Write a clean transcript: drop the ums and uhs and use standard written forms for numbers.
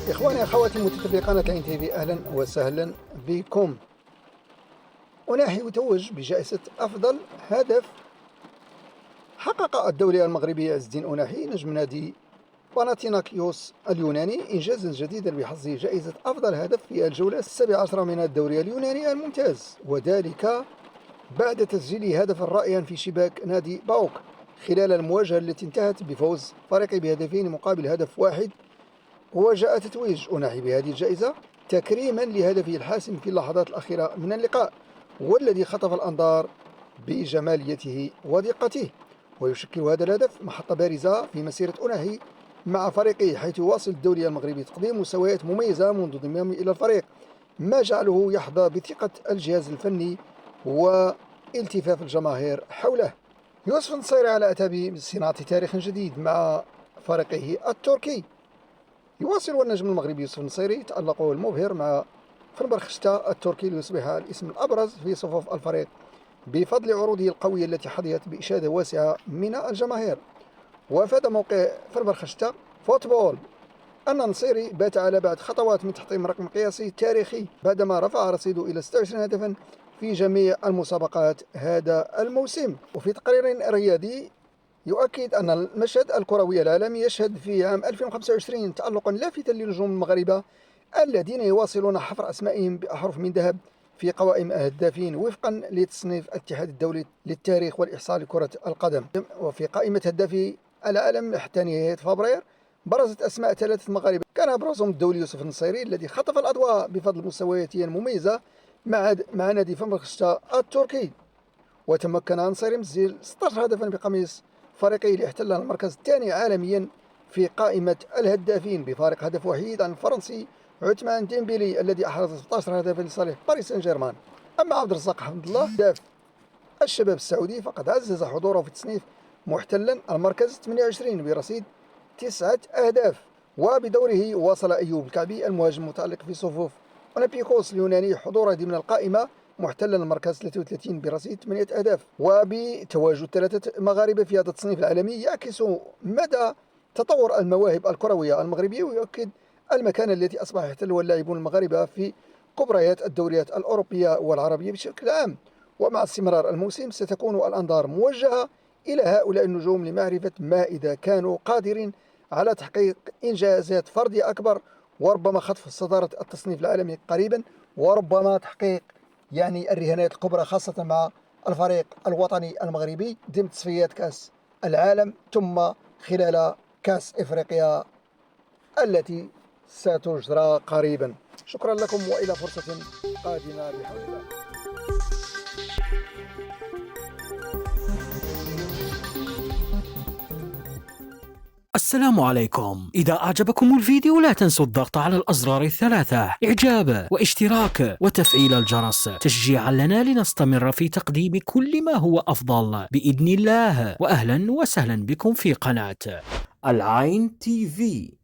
إخواني أخواتي متتبعي قناة العين تي في، أهلا وسهلا بكم. أناحي يتوج بجائزة أفضل هدف. حقق الدولي المغربي عز الدين أناحي نجم نادي باناتيناكيوس اليوناني إنجازا جديدا بحصد جائزة أفضل هدف في الجولة 17 من الدوري اليوناني الممتاز، وذلك بعد تسجيل هدفا رائعا في شباك نادي باوك خلال المواجهة التي انتهت بفوز فريقه بهدفين مقابل هدف واحد. وجاء تتويج أناحي بهذه الجائزة تكريما لهدفه الحاسم في اللحظات الأخيرة من اللقاء، والذي خطف الأنظار بجماليته ودقته. ويشكل هذا الهدف محطة بارزة في مسيرة أناحي مع فريقه، حيث يواصل الدولي المغربي تقديم مستويات مميزة منذ انضمامه إلى الفريق، ما جعله يحظى بثقة الجهاز الفني والتفاف الجماهير حوله. يوسف النصيري على أتابه صناعة تاريخ جديد مع فريقه التركي. يواصل النجم المغربي يوسف النصيري تألقه المبهر مع فنبرخشتا التركي ليصبح الاسم الأبرز في صفوف الفريق بفضل عروضه القوية التي حظيت بإشادة واسعة من الجماهير. وافاد موقع فنبرخشتا فوتبول أن النصيري بات على بعد خطوات من تحطيم رقم قياسي تاريخي بعدما رفع رصيده إلى 26 هدفا في جميع المسابقات هذا الموسم. وفي تقرير رياضي يؤكد أن المشهد الكروي العالمي يشهد في عام 2025 تألقا لافتا للنجوم المغاربة الذين يواصلون حفر أسمائهم بأحرف من ذهب في قوائم الهدافين وفقا لتصنيف الاتحاد الدولي للتاريخ والإحصاء لكرة القدم. وفي قائمة هدافي العالم حتى نهاية فبراير برزت أسماء ثلاثة مغاربة، كان أبرزهم الدولي يوسف النصيري الذي خطف الأضواء بفضل مستوياته المميزة مع نادي فنبرخشتا التركي. وتمكن النصيري من تسجيل 16 هدفا بقميص فريقه ليحتل المركز الثاني عالميا في قائمة الهدافين بفارق هدف وحيد عن الفرنسي عثمان ديمبيلي الذي أحرز 16 هدفا لصالح باريس سان جيرمان. أما عبد الرزاق حمد الله هداف الشباب السعودي فقد عزز حضوره في التصنيف محتلا المركز 28 برصيد 9 أهداف. وبدوره واصل أيوب الكعبي المهاجم المتألق في صفوف أولمبيكوس اليوناني حضوره ضمن القائمة محتلا المركز 33 برصيد 8 أهداف. وبتواجد ثلاثة مغاربة في هذا التصنيف العالمي يعكس مدى تطور المواهب الكروية المغربية، ويؤكد المكانة التي أصبح يحتلها اللاعبون المغاربة في كبريات الدوريات الأوروبية والعربية بشكل عام. ومع استمرار الموسم ستكون الأنظار موجهة إلى هؤلاء النجوم لمعرفة ما إذا كانوا قادرين على تحقيق إنجازات فردية أكبر، وربما خطف صدارة التصنيف العالمي قريبا، وربما تحقيق الرهانات الكبرى خاصة مع الفريق الوطني المغربي ضمن تصفيات كأس العالم ثم خلال كأس إفريقيا التي ستجرى قريبا. شكرا لكم وإلى فرصة قادمة بحول الله. السلام عليكم. إذا أعجبكم الفيديو لا تنسوا الضغط على الأزرار الثلاثة إعجاب واشتراك وتفعيل الجرس تشجيعا لنا لنستمر في تقديم كل ما هو أفضل بإذن الله. وأهلا وسهلا بكم في قناة العين تي في.